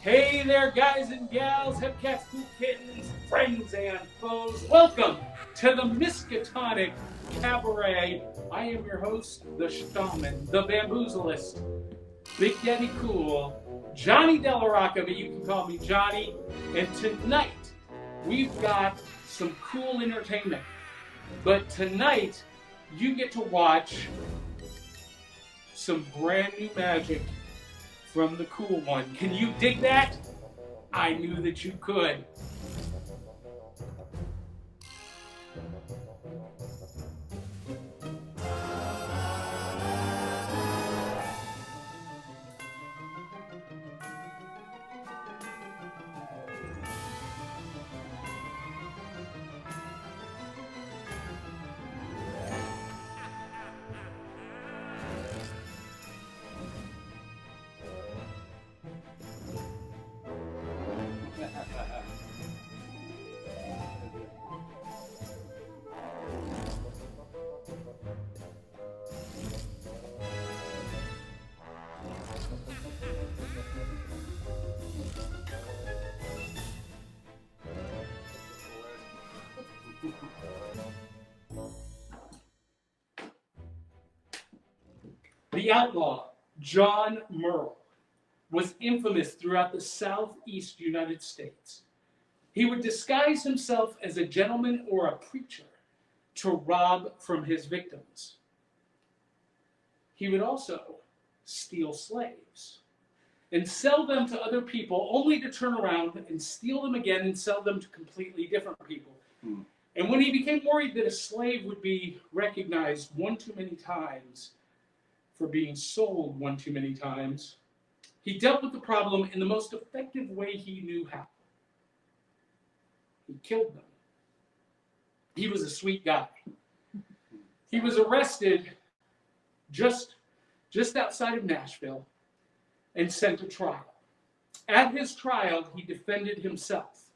Hey there, guys and gals, hepcats, cool kittens, friends and foes. Welcome to the Miskatonic Cabaret. I am your host, the shaman, the bamboozlist, Big Daddy Cool, Johnny Della Rocca, but you can call me Johnny. And tonight, we've got some cool entertainment. But tonight, you get to watch some brand new magic from the cool one. Can you dig that? I knew that you could. The outlaw, John Merle, was infamous throughout the southeast United States. He would disguise himself as a gentleman or a preacher to rob from his victims. He would also steal slaves and sell them to other people, only to turn around and steal them again and sell them to completely different people. And when he became worried that a slave would be recognized one too many times for being sold one too many times, he dealt with the problem in the most effective way he knew how. He killed them. He was a sweet guy. He was arrested just outside of Nashville and sent to trial. At his trial, he defended himself.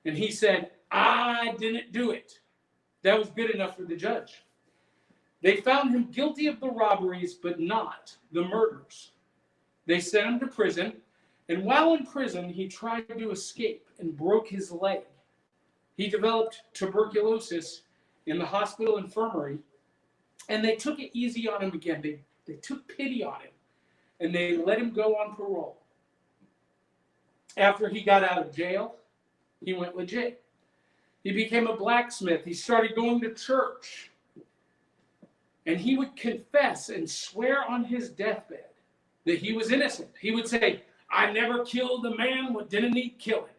And he said, "I didn't do it." That was good enough for the judge. They found him guilty of the robberies, but not the murders. They sent him to prison, and while in prison, he tried to escape and broke his leg. He developed tuberculosis in the hospital infirmary, and they took it easy on him again. They took pity on him, and they let him go on parole. After he got out of jail, he went legit. He became a blacksmith. He started going to church. And he would confess and swear on his deathbed that he was innocent. He would say, "I never killed a man what didn't need killing."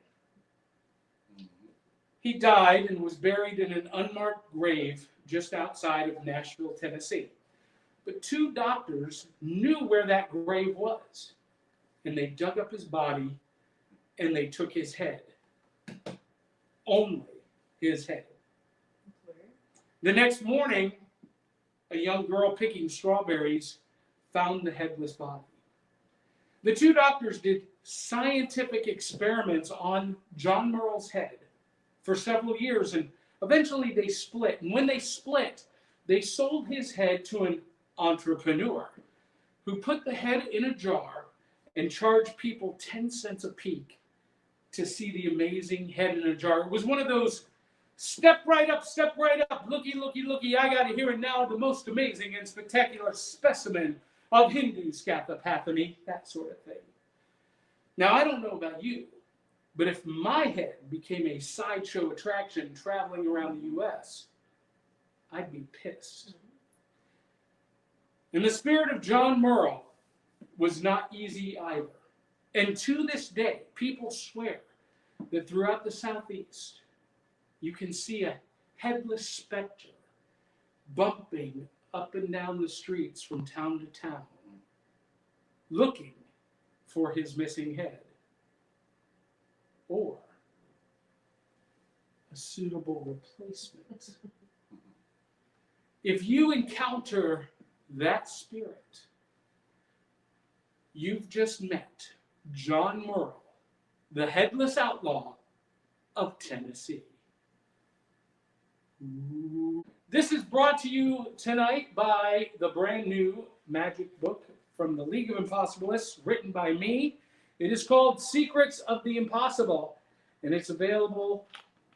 He died and was buried in an unmarked grave just outside of Nashville, Tennessee. But two doctors knew where that grave was. And they dug up his body and they took his head. Only his head. The next morning, a young girl picking strawberries found the headless body. The two doctors did scientific experiments on John Merle's head for several years, and eventually they split. And when they split, they sold his head to an entrepreneur who put the head in a jar and charged people 10 cents a peek to see the amazing head in a jar. It was one of those step right up, looky, looky, looky, I got to hear it now, the most amazing and spectacular specimen of Hindu scathopathony, that sort of thing. Now, I don't know about you, but if my head became a sideshow attraction traveling around the U.S., I'd be pissed. And the spirit of John Merle was not easy either. And to this day, people swear that throughout the Southeast, you can see a headless specter bumping up and down the streets from town to town, looking for his missing head or a suitable replacement. If you encounter that spirit, you've just met John Merle, the headless outlaw of Tennessee. This is brought to you tonight by the brand new magic book from the League of Impossibilists, written by me It is called Secrets of the Impossible, and it's available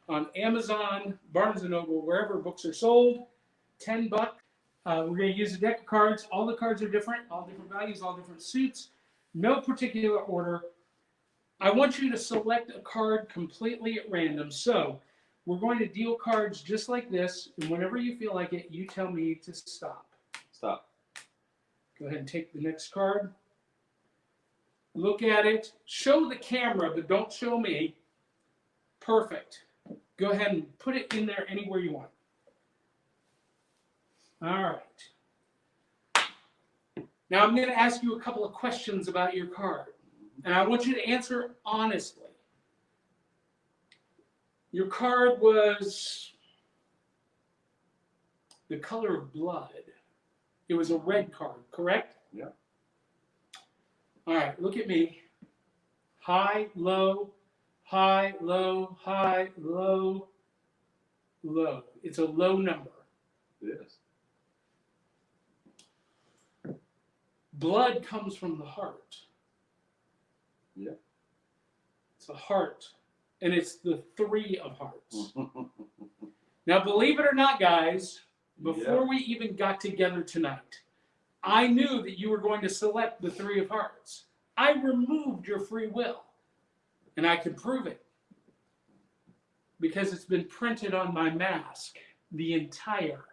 on Amazon, Barnes & Noble, wherever books are sold. $10. We're going to use a deck of cards. All the cards are different, all different values, all different suits. No particular order. I want you to select a card completely at random. So we're going to deal cards just like this, and whenever you feel like it, you tell me to stop. Stop. Go ahead and take the next card. Look at it. Show the camera, but don't show me. Perfect. Go ahead and put it in there anywhere you want. All right. Now I'm going to ask you a couple of questions about your card, and I want you to answer honestly. Your card was the color of blood. It was a red card, correct? Yeah. All right, look at me. High, low, high, low, high, low, low. It's a low number. It is. Blood comes from the heart. Yeah. It's a heart, and it's the 3 of hearts. Now, believe it or not, guys, before we even got together tonight, I knew that you were going to select the 3 of hearts. I removed your free will, and I can prove it because it's been printed on my mask the entire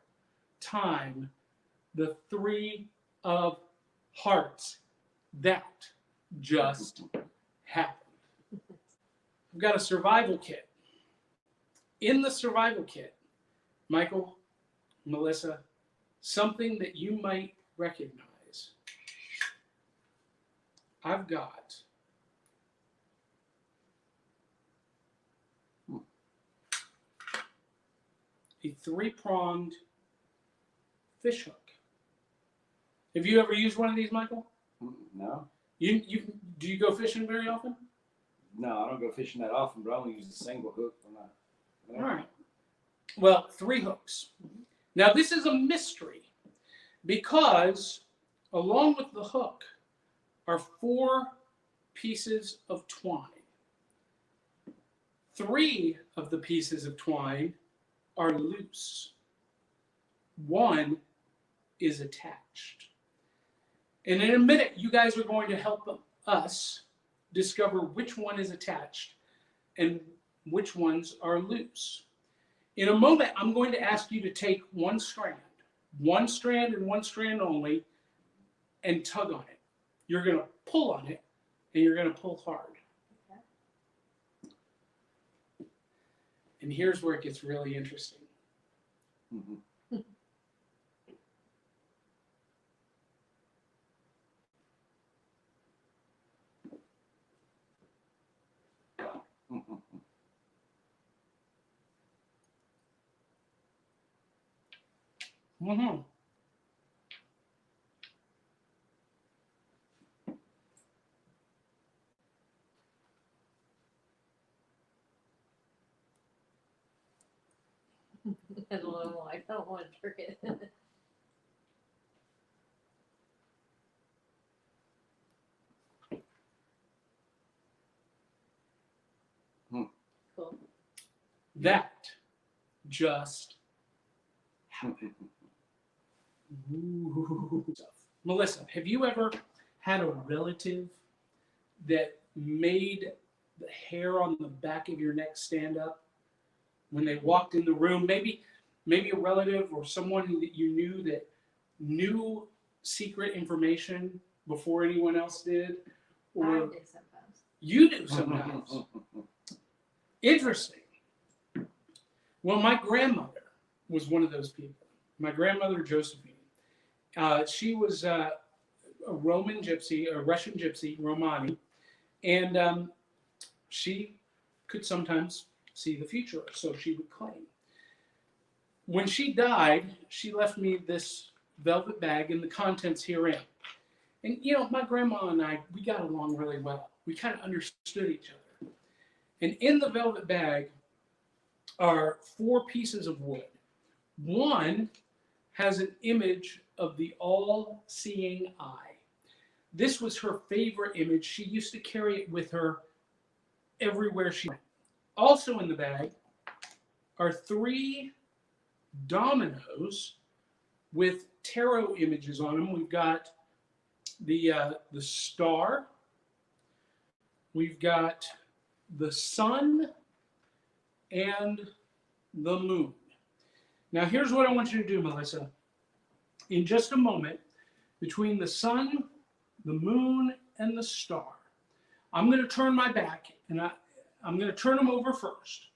time. The 3 of hearts. That just happened. I've got a survival kit. In the survival kit, Michael, Melissa, something that you might recognize. I've got a 3-pronged fish hook. Have you ever used one of these, Michael? No. Do you go fishing very often? No, I don't go fishing that often, but I only use a single hook for my. All right. Well, 3 hooks. Now, this is a mystery because along with the hook are 4 pieces of twine. 3 of the pieces of twine are loose. 1 is attached. And in a minute, you guys are going to help us discover which one is attached and which ones are loose. In a moment, I'm going to ask you to take one strand and one strand only, and tug on it. You're going to pull on it, and you're going to pull hard. Okay. And here's where it gets really interesting. Mm-hmm. Mm-hmm. I don't know. I don't want to trick it. Cool. That just happened. Ooh. Melissa, have you ever had a relative that made the hair on the back of your neck stand up when they walked in the room? Maybe a relative or someone that you knew that knew secret information before anyone else did? Or I do sometimes. You do sometimes. Interesting. Well, my grandmother was one of those people. My grandmother, Josephine. She was a Roman gypsy, a Russian gypsy, Romani, and she could sometimes see the future, so she would claim. When she died, she left me this velvet bag and the contents herein. And, you know, my grandma and I, we got along really well. We kind of understood each other. And in the velvet bag are 4 pieces of wood. One has an image of the all-seeing eye. This was her favorite image. She used to carry it with her everywhere she went. Also in the bag are 3 dominoes with tarot images on them. We've got the star, we've got the sun, and the moon. Now here's what I want you to do, Melissa. In just a moment, between the sun, the moon, and the star, I'm going to turn my back, and I'm going to turn them over first.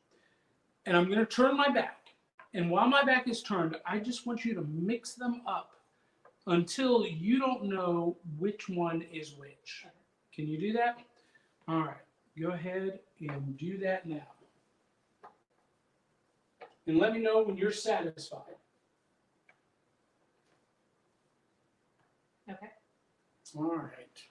And I'm going to turn my back. And while my back is turned, I just want you to mix them up until you don't know which one is which. Can you do that? All right. Go ahead and do that now. And let me know when you're satisfied. Okay. All right.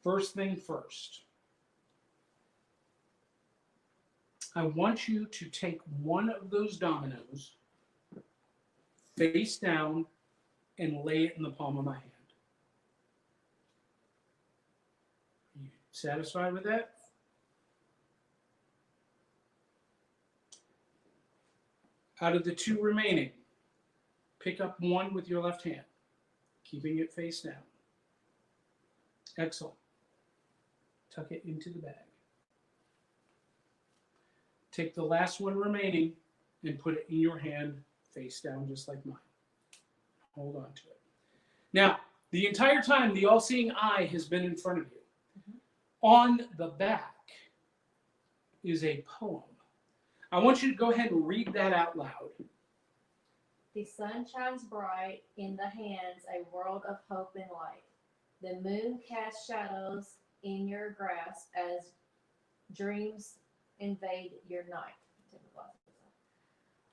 First thing first. I want you to take one of those dominoes face down and lay it in the palm of my hand. Are you satisfied with that? Out of the 2 remaining, pick up one with your left hand, keeping it face down. Excellent. Tuck it into the bag. Take the last one remaining and put it in your hand face down just like mine. Hold on to it. Now, the entire time, the all-seeing eye has been in front of you. Mm-hmm. On the back is a poem. I want you to go ahead and read that out loud. The sun shines bright in the hands, a world of hope and light. The moon casts shadows in your grasp as dreams invade your night.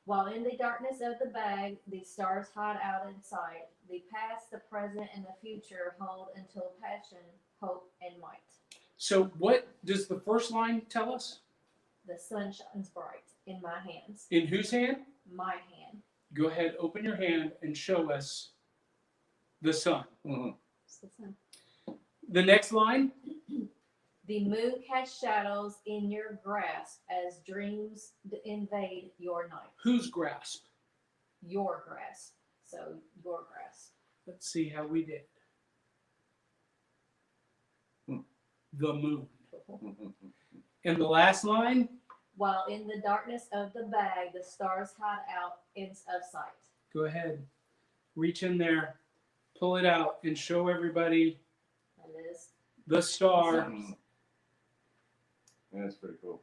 While in the darkness of the bag, the stars hide out in sight. The past, the present, and the future hold until passion, hope, and might. So what does the first line tell us? The sun shines bright in my hands. In whose hand? My hand. Go ahead, open your hand and show us the sun. Mm-hmm. It's the sun. The next line? The moon casts shadows in your grasp as dreams invade your night. Whose grasp? Your grasp. So your grasp. Let's see how we did. The moon. And the last line? While in the darkness of the bag, the stars hide out of sight. Go ahead. Reach in there, pull it out, and show everybody That is the star. Mm-hmm. That's pretty cool.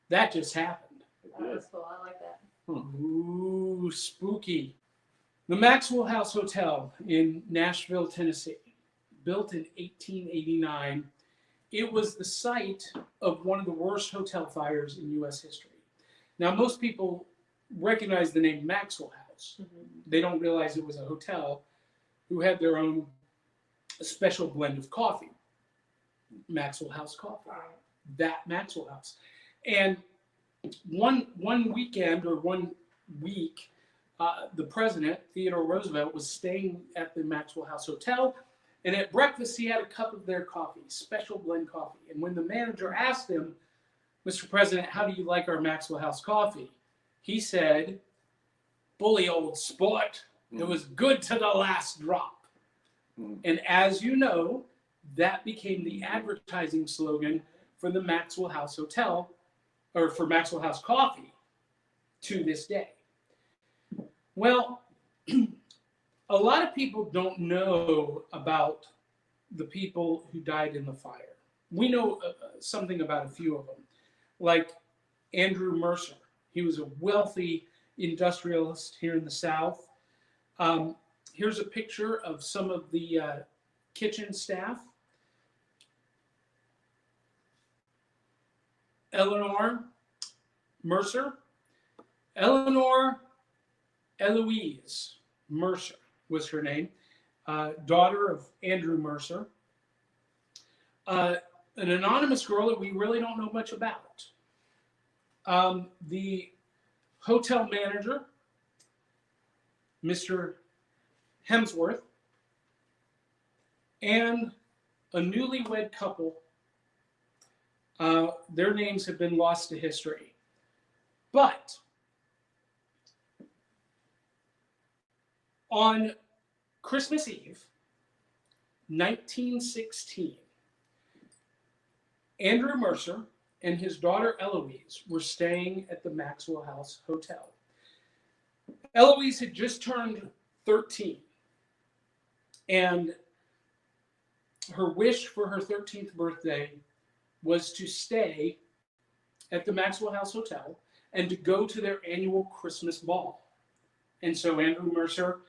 That just happened. That was cool. I like that. Ooh, spooky. The Maxwell House Hotel in Nashville, Tennessee, built in 1889. It was the site of one of the worst hotel fires in U.S. history. Now, most people recognize the name Maxwell House. They don't realize it was a hotel who had their own special blend of coffee. Maxwell House coffee. That Maxwell House. And one weekend or 1 week, the president, Theodore Roosevelt, was staying at the Maxwell House Hotel. And at breakfast, he had a cup of their coffee, special blend coffee. And when the manager asked him, Mr. President, how do you like our Maxwell House coffee? He said, bully old sport. It was good to the last drop. And as you know, that became the advertising slogan for the Maxwell House Hotel, or for Maxwell House Coffee, to this day. Well, a lot of people don't know about the people who died in the fire. We know something about a few of them, like Andrew Mercer. He was a wealthy industrialist here in the South. Here's a picture of some of the kitchen staff. Eleanor Mercer. Eleanor Eloise Mercer was her name, daughter of Andrew Mercer. An anonymous girl that we really don't know much about. The hotel manager, Mr. Hemsworth, and a newlywed couple. Their names have been lost to history. But on Christmas Eve, 1916, Andrew Mercer and his daughter Eloise were staying at the Maxwell House Hotel. Eloise had just turned 13, and her wish for her 13th birthday was to stay at the Maxwell House Hotel and to go to their annual Christmas ball. And so Andrew Mercer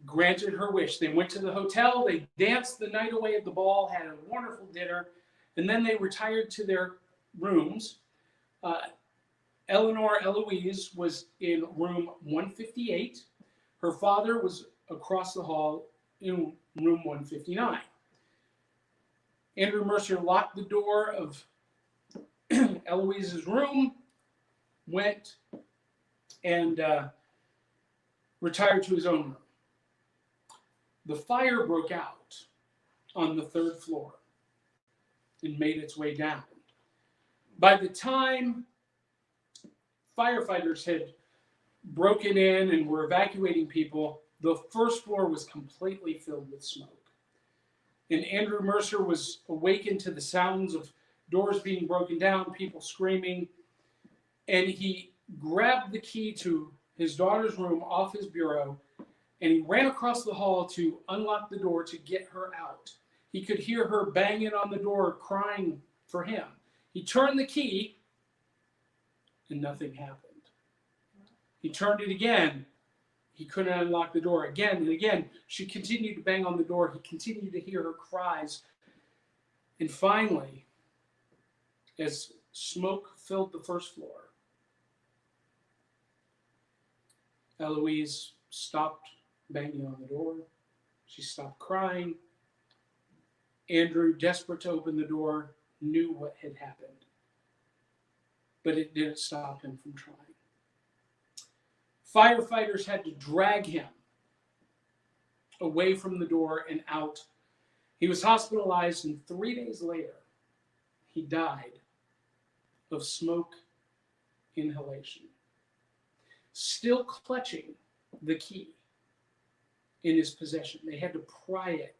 granted her wish. They went to the hotel, they danced the night away at the ball, had a wonderful dinner, and then they retired to their rooms. Eloise was in room 158. Her father was across the hall in room 159. Andrew Mercer locked the door of Eloise's room, went and retired to his own room. The fire broke out on the 3rd floor and made its way down. By the time firefighters had broken in and were evacuating people, the 1st floor was completely filled with smoke. And Andrew Mercer was awakened to the sounds of doors being broken down, people screaming, and he grabbed the key to his daughter's room off his bureau, and he ran across the hall to unlock the door to get her out. He could hear her banging on the door, crying for him. He turned the key, and nothing happened. He turned it again. He couldn't unlock the door again and again. She continued to bang on the door. He continued to hear her cries. And finally, as smoke filled the 1st floor, Eloise stopped banging on the door. She stopped crying. Andrew, desperate to open the door, knew what had happened. But it didn't stop him from trying. Firefighters had to drag him away from the door and out. He was hospitalized, and 3 days later, he died of smoke inhalation, still clutching the key in his possession. They had to pry it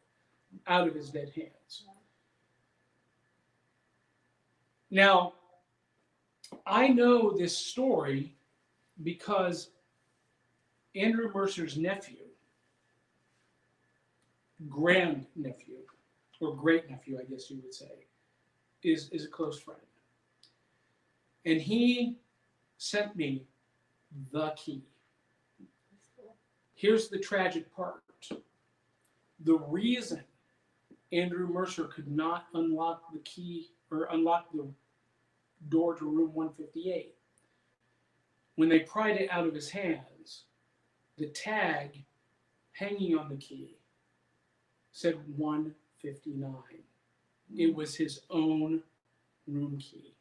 out of his dead hands. Now, I know this story because Andrew Mercer's nephew, grandnephew, or great-nephew, I guess you would say, is a close friend. And he sent me the key. Here's the tragic part. The reason Andrew Mercer could not unlock the key or unlock the door to room 158, when they pried it out of his hands, the tag hanging on the key said 159. It was his own room key.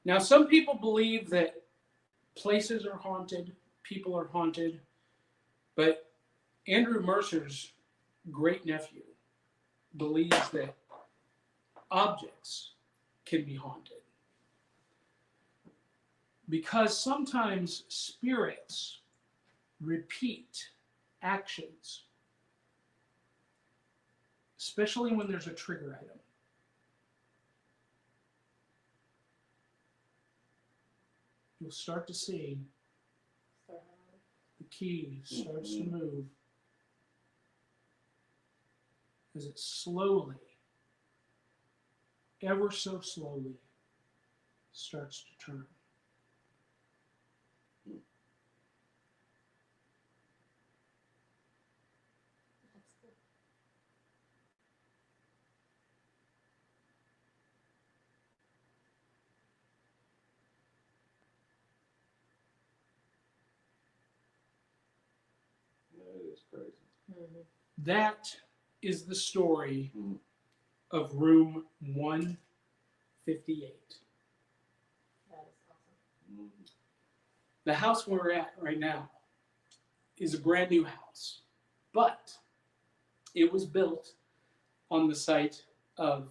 Now, some people believe that places are haunted, people are haunted, but Andrew Mercer's great-nephew believes that objects can be haunted. Because sometimes spirits repeat actions, especially when there's a trigger item. You'll start to see the key starts to move as it slowly, ever so slowly, starts to turn. That is crazy. Mm-hmm. That is the story of room 158. That is awesome. Mm. The house we're at right now is a brand new house, but it was built on the site of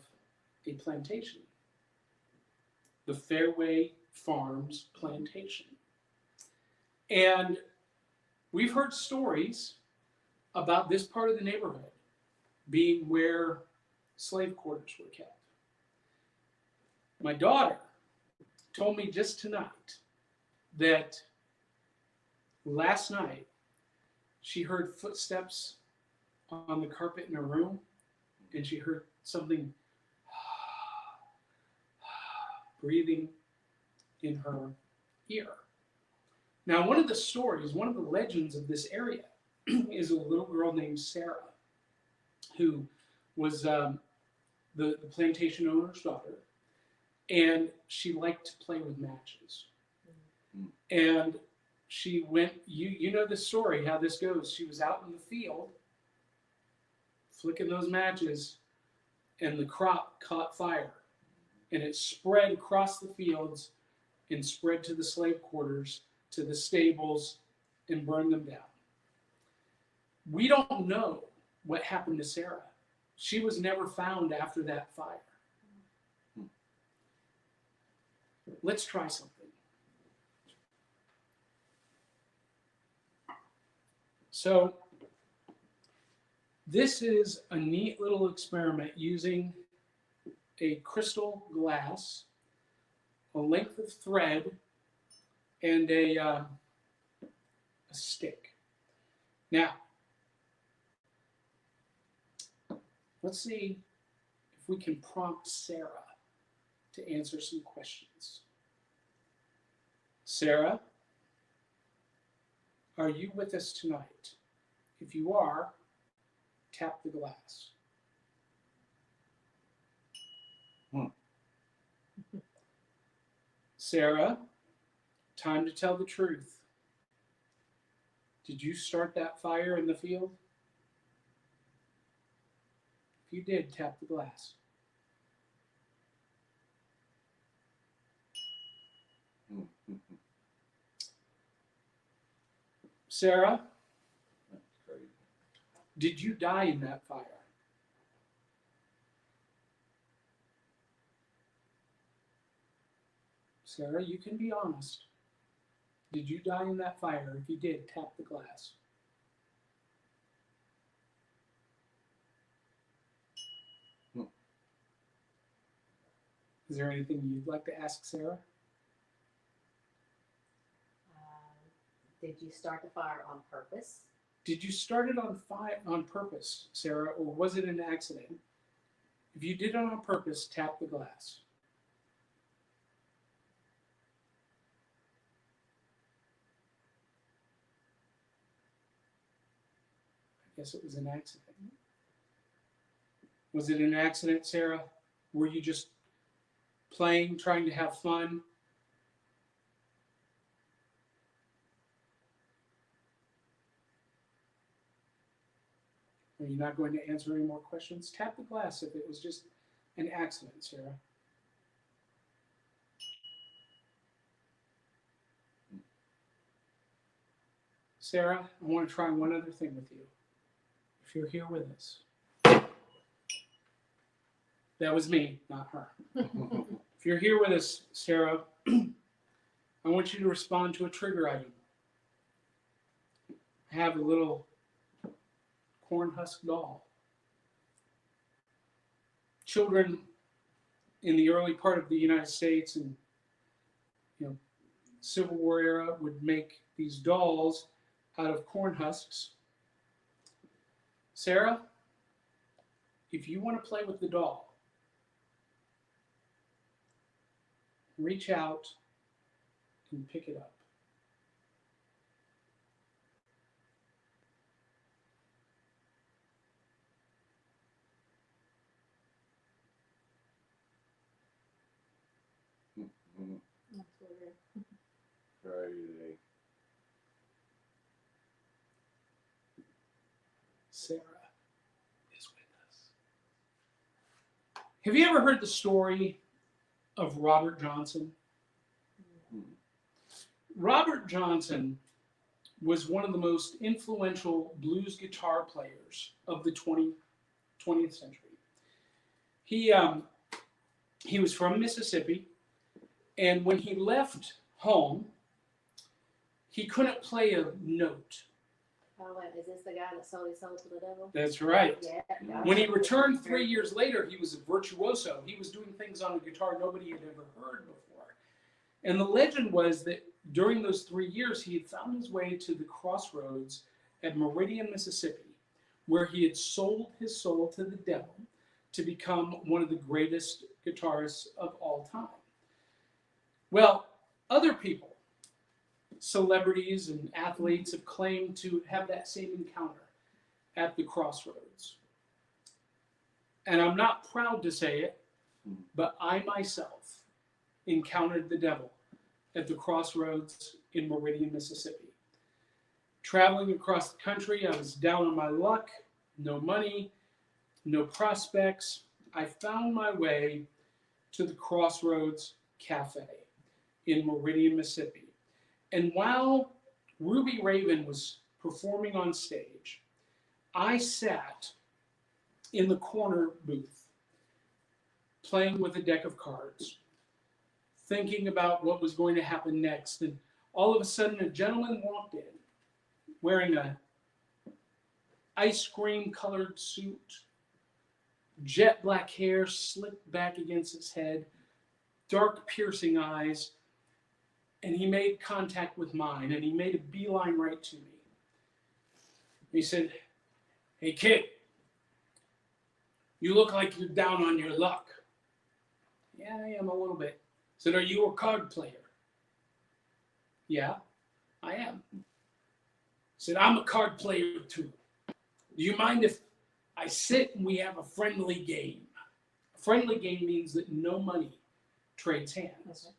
a plantation, the Fairway Farms Plantation. And we've heard stories about this part of the neighborhood being where slave quarters were kept. My daughter told me just tonight that last night she heard footsteps on the carpet in her room, and she heard something breathing in her ear. Now, one of the stories, one of the legends of this area is a little girl named Sarah, who was the plantation owner's daughter, and she liked to play with matches. And she went, you know the story, how this goes. She was out in the field, flicking those matches, and the crop caught fire. And it spread across the fields and spread to the slave quarters, to the stables, and burned them down. We don't know what happened to Sarah. She was never found after that fire. Let's try something. So, this is a neat little experiment using a crystal glass, a length of thread, and a stick. Now, let's see if we can prompt Sarah to answer some questions. Sarah, are you with us tonight? If you are, tap the glass. Sarah, time to tell the truth. Did you start that fire in the field? If you did, tap the glass. Sarah, did you die in that fire? Sarah, you can be honest. Did you die in that fire? If you did, tap the glass. Is there anything you'd like to ask Sarah? Did you start the fire on purpose? Did you start it on purpose, Sarah, or was it an accident? If you did it on purpose, tap the glass. I guess it was an accident. Was it an accident, Sarah? Were you just playing, trying to have fun? Are you not going to answer any more questions? Tap the glass if it was just an accident, Sarah. Sarah, I want to try one other thing with you. If you're here with us. That was me, not her. If you're here with us, Sarah, I want you to respond to a trigger item. I have a little corn husk doll. Children in the early part of the United States and Civil War era would make these dolls out of corn husks. Sarah, if you want to play with the doll, reach out and pick it up. That's weird. Crazy. Sarah is with us. Have you ever heard the story of Robert Johnson? Robert Johnson was one of the most influential blues guitar players of the 20th century. He was from Mississippi, and when he left home, he couldn't play a note. Oh, wait, is this the guy that sold his soul to the devil? That's right. Yeah. When he returned 3 years later, he was a virtuoso. He was doing things on a guitar nobody had ever heard before. And the legend was that during those 3 years, he had found his way to the crossroads at Meridian, Mississippi, where he had sold his soul to the devil to become one of the greatest guitarists of all time. Well, other people, celebrities and athletes, have claimed to have that same encounter at the crossroads. And I'm not proud to say it, but I myself encountered the devil at the crossroads in Meridian, Mississippi. Traveling across the country, I was down on my luck, no money, no prospects. I found my way to the Crossroads Cafe in Meridian, Mississippi. And while Ruby Raven was performing on stage, I sat in the corner booth playing with a deck of cards, thinking about what was going to happen next. And all of a sudden, a gentleman walked in wearing a ice cream colored suit, jet black hair slicked back against his head, dark piercing eyes, and he made contact with mine, and he made a beeline right to me. He said, "Hey kid, you look like you're down on your luck." "Yeah, I am a little bit." He said, "Are you a card player?" "Yeah, I am." He said, "I'm a card player too. Do you mind if I sit and we have a friendly game?" A friendly game means that no money trades hands.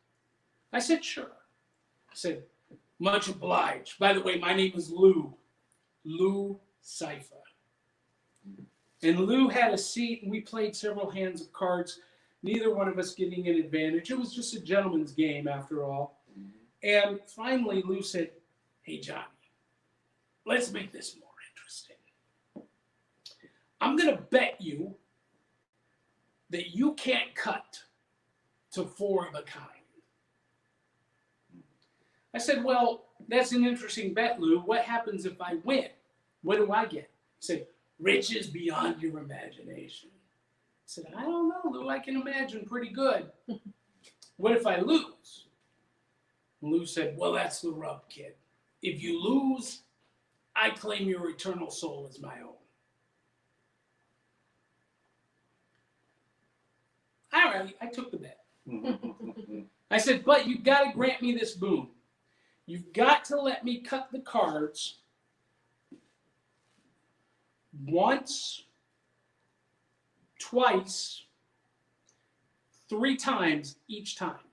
I said, "Sure." I said, "Much obliged. By the way, my name is Lou Cypher." And Lou had a seat, and we played several hands of cards, neither one of us getting an advantage. It was just a gentleman's game, after all. And finally, Lou said, "Hey, Johnny, let's make this more interesting. I'm going to bet you that you can't cut to 4 of a kind." I said, "Well, that's an interesting bet, Lou. What happens if I win? What do I get?" He said, "Riches beyond your imagination." I said, "I don't know, Lou. I can imagine pretty good. What if I lose?" And Lou said, "Well, that's the rub, kid. If you lose, I claim your eternal soul as my own." All right, I took the bet. I said, "But you've got to grant me this boon. You've got to let me cut the cards once, twice, 3 times each time."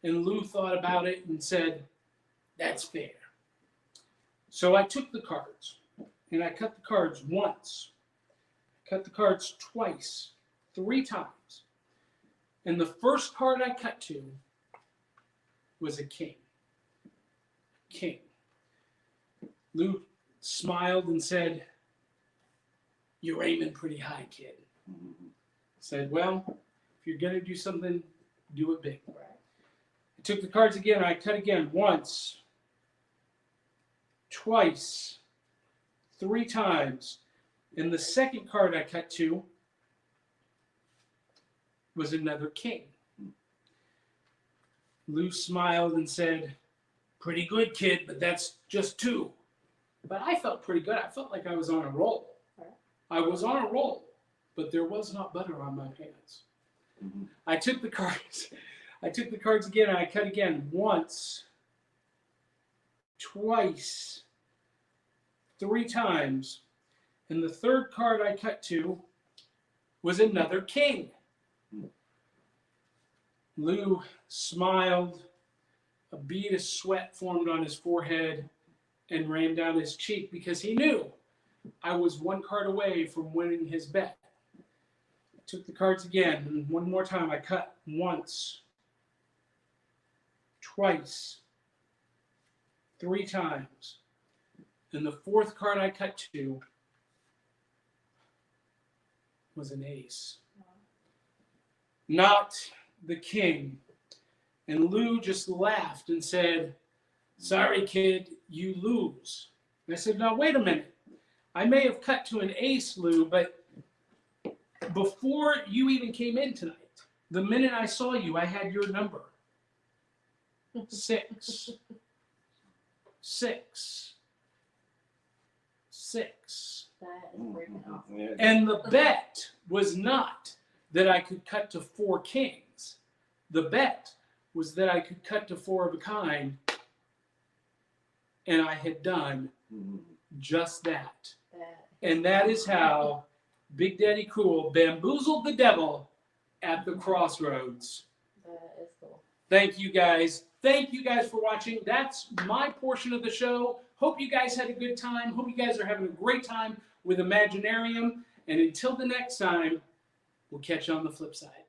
And Lou thought about it and said, "That's fair." So I took the cards, and I cut the cards once, cut the cards twice, 3 times. And the first card I cut to was a king. King. Lou smiled and said, "You're aiming pretty high, kid." I said, "Well, if you're going to do something, do it big." I took the cards again. I cut again once, twice, 3 times. And the second card I cut to was another king. Lou smiled and said, "Pretty good, kid, but that's just 2. But I felt pretty good. I felt like I was on a roll. I was on a roll, but there was not butter on my pants. I took the cards. I took the cards again, and I cut again once, twice, 3 times. And the third card I cut to was another king. Lou smiled. A bead of sweat formed on his forehead and ran down his cheek because he knew I was 1 card away from winning his bet. I took the cards again, and one more time I cut once, twice, 3 times. And the 4th card I cut to was an ace. Not the king. And Lou just laughed and said, "Sorry, kid, you lose." And I said, "Now, wait a minute. I may have cut to an ace, Lou, but before you even came in tonight, the minute I saw you, I had your number. 6. 6. 6. That is freaking awesome. Yeah. And the bet was not that I could cut to 4 kings. The bet was that I could cut to 4 of a kind, and I had done just that. And that is how Big Daddy Cool bamboozled the devil at the crossroads. That is cool. Thank you guys. Thank you guys for watching. That's my portion of the show. Hope you guys had a good time. Hope you guys are having a great time with Imaginarium. And until the next time, we'll catch you on the flip side.